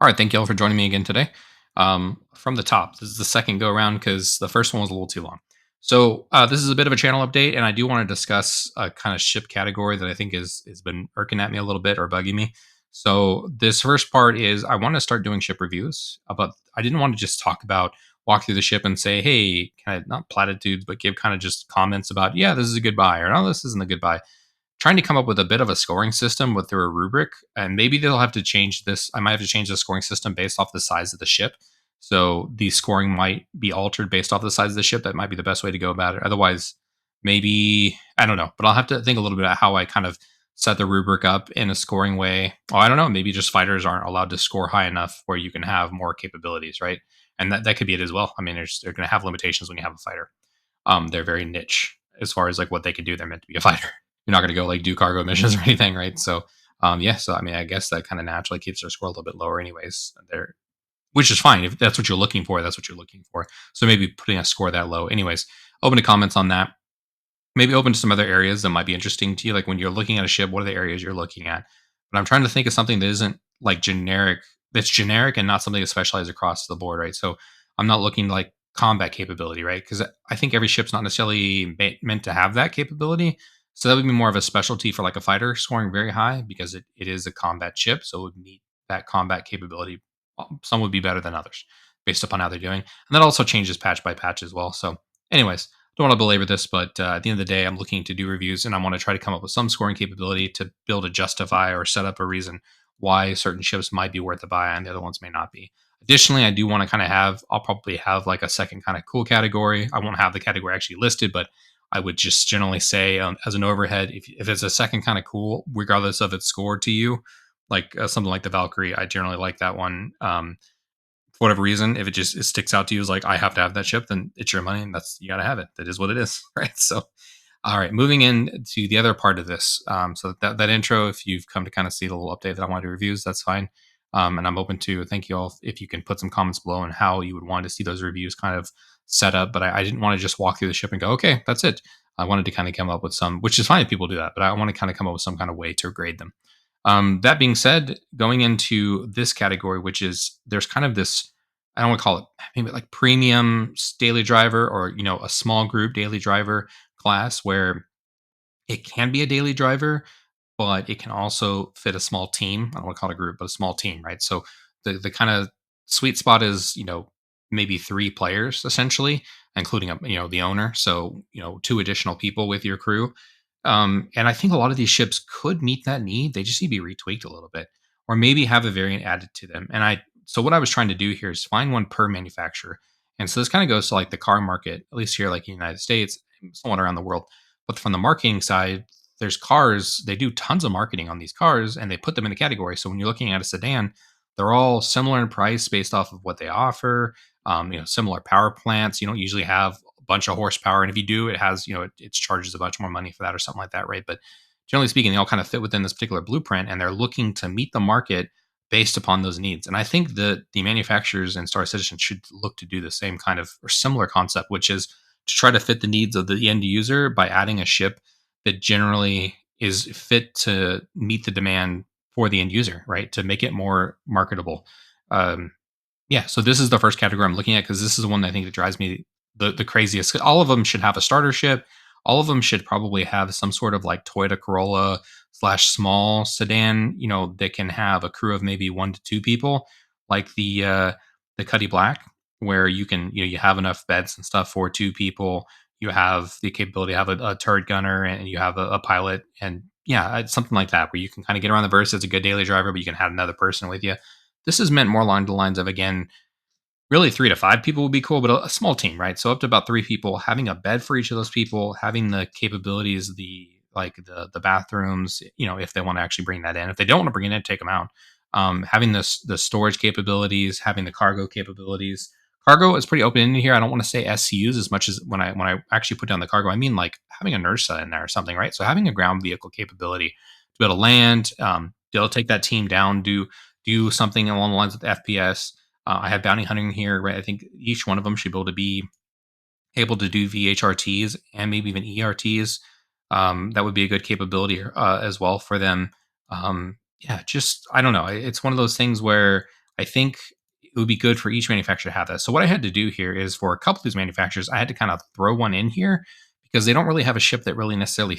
All right, thank you all for joining me again today. From the top, this is the second go around because the first one was a little too long. So this is a bit of a channel update, and I do want to discuss a kind of ship category that I think is has been irking at me a little bit or bugging me. So this first part is I want to start doing ship reviews, but I didn't want to just talk about walk through the ship and say, hey, kind of not platitudes, but give kind of just comments about, yeah, this is a good buy or no, this isn't a good buy, trying to come up with a bit of a scoring system with through a rubric, and maybe they'll have to change this. I might have to change the scoring system based off the size of the ship. So the scoring might be altered based off the size of the ship. That might be the best way to go about it. Otherwise, maybe I don't know, but I'll have to think a little bit about how I kind of set the rubric up in a scoring way. Oh, I don't know. Maybe just fighters aren't allowed to score high enough where you can have more capabilities, right? And that could be it as well. I mean, they're going to have limitations when you have a fighter. They're very niche as far as like what they can do. They're meant to be a fighter. You're not going to go like do cargo missions or anything, right? Yeah. So I mean, I guess that kind of naturally keeps their score a little bit lower, anyways. They're which is fine if that's what you're looking for. That's what you're looking for. So maybe putting a score that low, anyways. Open to comments on that. Maybe open to some other areas that might be interesting to you. Like when you're looking at a ship, what are the areas you're looking at? But I'm trying to think of something that isn't like generic, that's generic and not something that's specialized across the board, right? So I'm not looking like combat capability, right? Because I think every ship's not necessarily meant to have that capability. So that would be more of a specialty for like a fighter scoring very high because it is a combat ship. So it would need that combat capability. Some would be better than others based upon how they're doing. And that also changes patch by patch as well. So, anyways, don't want to belabor this, but at the end of the day, I'm looking to do reviews and I want to try to come up with some scoring capability to be able to justify or set up a reason why certain ships might be worth a buy and the other ones may not be. Additionally, I do want to kind of I'll probably have like a second kind of cool category. I won't have the category actually listed, but I would just generally say as an overhead, if it's a second kind of cool, regardless of its score to you, like something like the Valkyrie, I generally like that one. For whatever reason, if it sticks out to you as like I have to have that ship, then it's your money and that's you gotta have it. That is what it is, right? So, all right, moving in to the other part of this. So that intro, if you've come to kind of see the little update that I want to reviews, that's fine. And I'm open to thank you all if you can put some comments below on how you would want to see those reviews kind of set up. But I didn't want to just walk through the ship and go, okay, that's it. I wanted to kind of come up with some, which is fine if people do that, but I want to kind of come up with some kind of way to grade them. That being said, going into this category, which is there's kind of this, I don't want to call it maybe like premium daily driver or, a small group daily driver class where it can be a daily driver, but it can also fit a small team. I don't want to call it a group, but a small team, right? So the kind of sweet spot is, maybe three players essentially, including the owner. So, two additional people with your crew. And I think a lot of these ships could meet that need. They just need to be retweaked a little bit, or maybe have a variant added to them. So what I was trying to do here is find one per manufacturer. And so this kind of goes to like the car market, at least here, like in the United States, and somewhat around the world. But from the marketing side, there's cars, they do tons of marketing on these cars and they put them in the category. So when you're looking at a sedan, they're all similar in price based off of what they offer. Similar power plants. You don't usually have a bunch of horsepower, and if you do, it has it charges a bunch more money for that or something like that, right? But generally speaking, they all kind of fit within this particular blueprint, and they're looking to meet the market based upon those needs. And I think that the manufacturers and Star Citizen should look to do the same kind of or similar concept, which is to try to fit the needs of the end user by adding a ship that generally is fit to meet the demand for the end user, right? To make it more marketable. Um, yeah, so this is the first category I'm looking at because this is the one I think that drives me the craziest. All of them should have a starter ship. All of them should probably have some sort of like Toyota Corolla slash small sedan, that can have a crew of maybe 1 to 2 people, like the Cuddy Black, where you can you have enough beds and stuff for 2 people. You have the capability to have a turret gunner and you have a pilot, and yeah, it's something like that where you can kind of get around the verse. It's a good daily driver, but you can have another person with you. This is meant more along the lines of, again, really 3 to 5 people would be cool, but a small team, right? So up to about 3 people, having a bed for each of those people, having the capabilities, the bathrooms, if they want to actually bring that in. If they don't want to bring it in, take them out. Having the storage capabilities, having the cargo capabilities. Cargo is pretty open in here. I don't want to say SCUs as much as when I actually put down the cargo, I mean like having a NERSA in there or something, right? So having a ground vehicle capability to be able to land, be able to take that team down, do something along the lines with FPS. I have bounty hunting here, right? I think each one of them should be able to do VHRTs and maybe even ERTs. That would be a good capability as well for them. Yeah, just I don't know. It's one of those things where I think it would be good for each manufacturer to have that. So what I had to do here is for a couple of these manufacturers, I had to kind of throw one in here because they don't really have a ship that really necessarily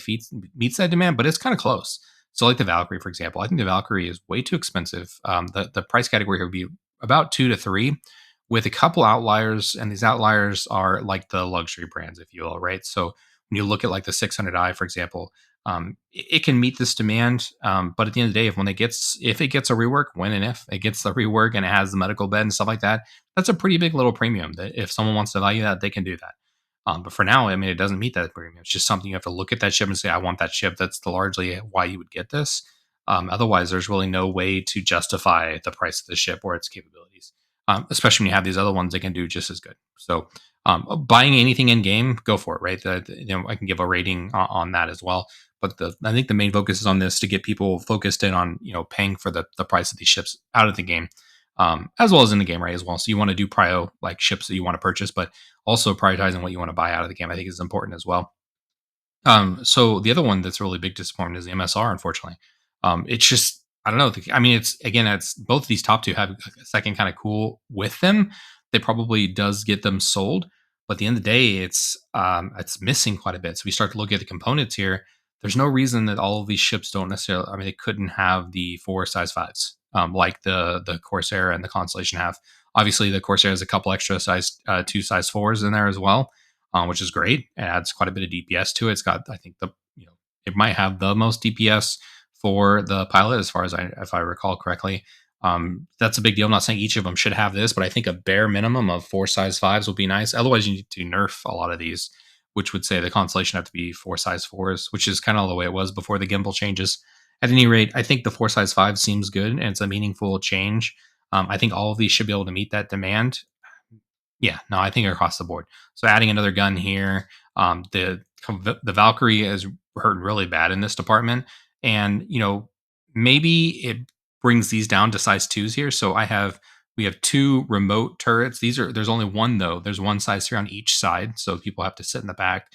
meets that demand, but it's kind of close. So like the Valkyrie, for example, I think the Valkyrie is way too expensive. The price category here would be about 2 to 3, with a couple outliers, and these outliers are like the luxury brands, if you will, right? So when you look at like the 600i, for example, it can meet this demand. But at the end of the day, if it gets a rework, when and if it gets the rework and it has the medical bed and stuff like that, that's a pretty big little premium. That if someone wants to value that, they can do that. But for now, I mean, it doesn't meet that premium. It's just something you have to look at that ship and say, I want that ship. That's largely why you would get this. Otherwise, there's really no way to justify the price of the ship or its capabilities, especially when you have these other ones that can do just as good. So, buying anything in game, go for it, right? I can give a rating on that as well. But I think the main focus is on this to get people focused in on paying for the price of these ships out of the game, as well as in the game, right? As well. So you want to do prio like ships that you want to purchase, but also prioritizing what you want to buy out of the game. I think is important as well. So the other one that's really big disappointment is the MSR. Unfortunately, it's just I don't know. I mean, it's both of these top two have a second kind of cool with them. That probably does get them sold, but at the end of the day, it's missing quite a bit. So we start to look at the components here. There's no reason that all of these ships don't necessarily. I mean, they couldn't have the 4 size 5s like the Corsair and the Constellation have. Obviously, the Corsair has a couple extra size 2 size 4s in there as well, which is great. It adds quite a bit of DPS to it. It's got, I think, it might have the most DPS for the pilot, as far as if I recall correctly. That's a big deal. I'm not saying each of them should have this, but I think a bare minimum of 4 size 5s would be nice. Otherwise, you need to nerf a lot of these, which would say the Constellation have to be 4 size 4s, which is kind of the way it was before the gimbal changes. At any rate, I think the 4 size 5 seems good and it's a meaningful change. I think all of these should be able to meet that demand. Yeah, no, I think across the board. So adding another gun here, the Valkyrie is hurt really bad in this department, and maybe it brings these down to size 2s here. So we have 2 remote turrets. There's only one though. There's one size 3 on each side, so people have to sit in the back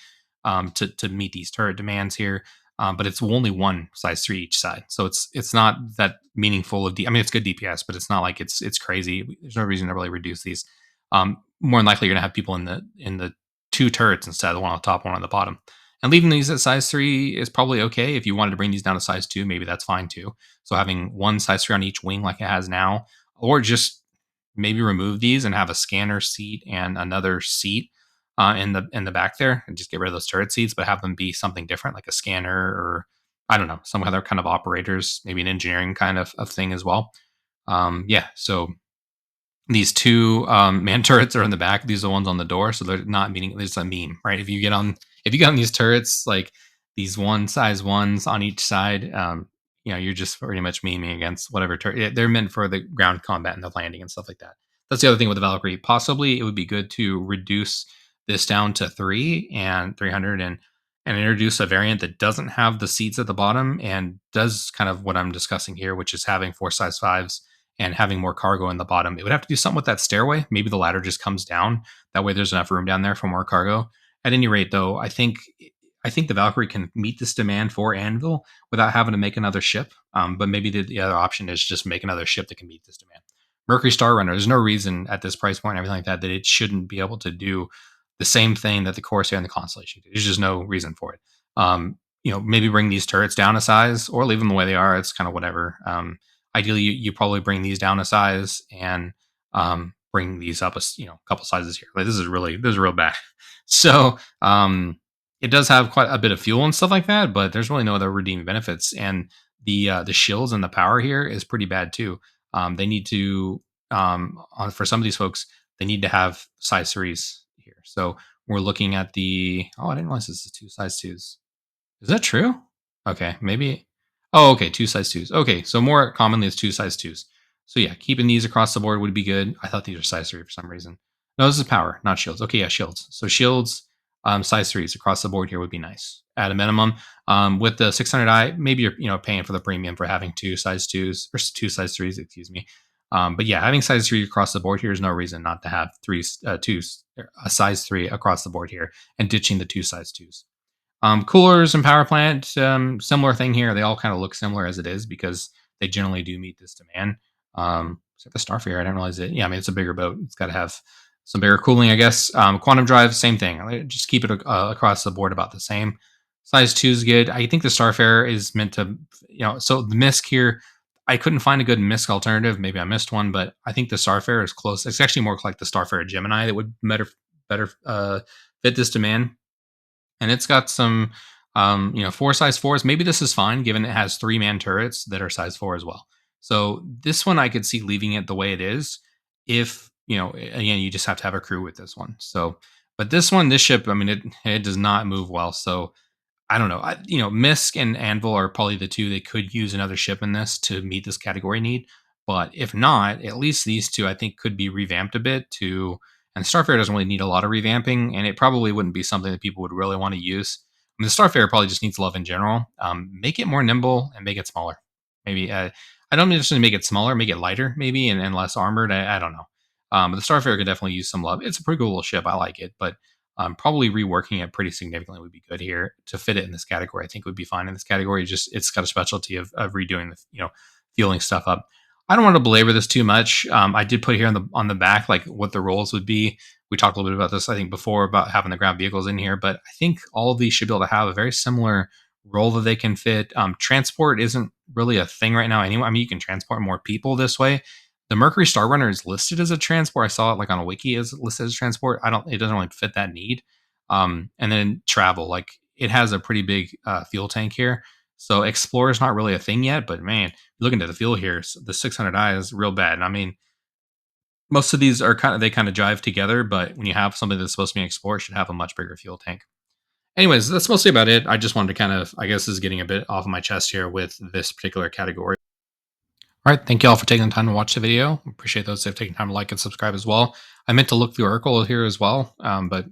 to meet these turret demands here. But it's only one size 3 each side, so it's not that meaningful of. I mean, it's good DPS, but it's not like it's crazy. There's no reason to really reduce these. More than likely you're gonna have people in the 2 turrets instead of the one on the top, one on the bottom. And leaving these at size 3 is probably okay. If you wanted to bring these down to size 2, maybe that's fine too. So having one size 3 on each wing like it has now, or just maybe remove these and have a scanner seat and another seat in the back there, and just get rid of those turret seats, but have them be something different, like a scanner or I don't know, some other kind of operators, maybe an engineering kind of thing as well. Yeah, so these 2 man turrets are in the back. These are the ones on the door, so they're not meaning. It's a meme, right? If you get on these turrets, like these 1 size 1s on each side, you're just pretty much memeing against whatever turret. Yeah, they're meant for the ground combat and the landing and stuff like that. That's the other thing with the Valkyrie. Possibly, it would be good to reduce this down to 300 and introduce a variant that doesn't have the seats at the bottom and does kind of what I'm discussing here, which is having 4 size 5s and having more cargo in the bottom. It would have to do something with that stairway. Maybe the ladder just comes down. That way there's enough room down there for more cargo. At any rate, though, I think the Valkyrie can meet this demand for Anvil without having to make another ship. But maybe the other option is just make another ship that can meet this demand. Mercury Star Runner, there's no reason at this price point and everything like that it shouldn't be able to do the same thing that the Corsair and the Constellation do. There's just no reason for it. Maybe bring these turrets down a size or leave them the way they are. It's kind of whatever. Ideally, you probably bring these down a size and bring these up a couple sizes here. Like this is real bad. So it does have quite a bit of fuel and stuff like that, but there's really no other redeeming benefits. And the shields and the power here is pretty bad too. They need to for some of these folks they need to have size 3s here. So we're looking at I didn't realize this is 2 size 2s. Is that true? Okay, maybe. Oh, okay, 2 size 2s. Okay, so more commonly it's 2 size 2s. So yeah, keeping these across the board would be good. I thought these are size 3 for some reason. No, this is power, not shields. Okay, yeah, shields. So shields, size 3s across the board here would be nice at a minimum. With the 600i, maybe you're paying for the premium for having 2 size 2s or 2 size 3s, excuse me. But yeah, having size 3 across the board here is no reason not to have a size 3 across the board here and ditching the 2 size 2s. Coolers and power plant, similar thing here. They all kind of look similar as it is because they generally do meet this demand. Looks like the Starfarer. I didn't realize it. Yeah, I mean it's a bigger boat. It's got to have some bigger cooling, I guess. Quantum drive, same thing. Just keep it across the board about the same. Size two is good. I think the Starfarer is meant to, so the Misk here. I couldn't find a good Misk alternative. Maybe I missed one, but I think the Starfarer is close. It's actually more like the Starfarer Gemini that would better fit this demand, and it's got some four size fours. Maybe this is fine given it has 3-man turrets that are size four as well. So this one I could see leaving it the way it is. If again, you just have to have a crew with this one. So, but this ship, I mean, it does not move well. So I don't know. Misk and Anvil are probably the two that could use another ship in this to meet this category need. But if not, at least these two I think could be revamped a bit to. And Starfare doesn't really need a lot of revamping, and it probably wouldn't be something that people would really want to use. I mean, the Starfare probably just needs love in general. Make it more nimble and make it smaller. Maybe I don't necessarily make it smaller, make it lighter, maybe, and less armored. I don't know. But the Starfare could definitely use some love. It's a pretty cool little ship. I like it, but probably reworking it pretty significantly would be good here to fit it in this category. I think would be fine in this category. Just it's got a specialty of redoing the fueling stuff up. I don't want to belabor this too much. I did put here on the back like what the roles would be. We talked a little bit about this I think before about having the ground vehicles in here, but I think all of these should be able to have a very similar role that they can fit. Transport isn't really a thing right now anyway. I mean, you can transport more people this way. The Mercury Star Runner is listed as a transport. I saw it like on a wiki is listed as transport. It doesn't really fit that need. And then travel, like it has a pretty big fuel tank here. So Explorer is not really a thing yet, but man, looking at the fuel here, the 600i is real bad. And I mean, most of these are kind of jive together, but when you have something that's supposed to be an Explorer, it should have a much bigger fuel tank. Anyways, that's mostly about it. I just wanted to kind of, I guess, is getting a bit off of my chest here with this particular category. All right. Thank you all for taking the time to watch the video. Appreciate those that have taken time to like and subscribe as well. I meant to look through Oracle here as well, but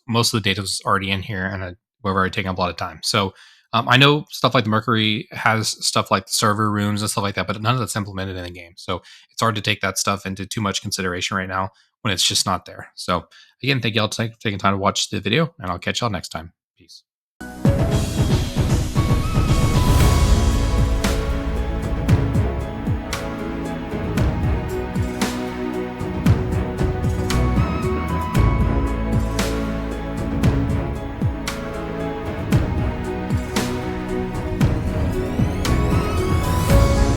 most of the data was already in here and we're already taking up a lot of time. So I know stuff like the Mercury has stuff like the server rooms and stuff like that, but none of that's implemented in the game. So it's hard to take that stuff into too much consideration right now when it's just not there. So again, thank you all for taking time to watch the video, and I'll catch y'all next time. Peace.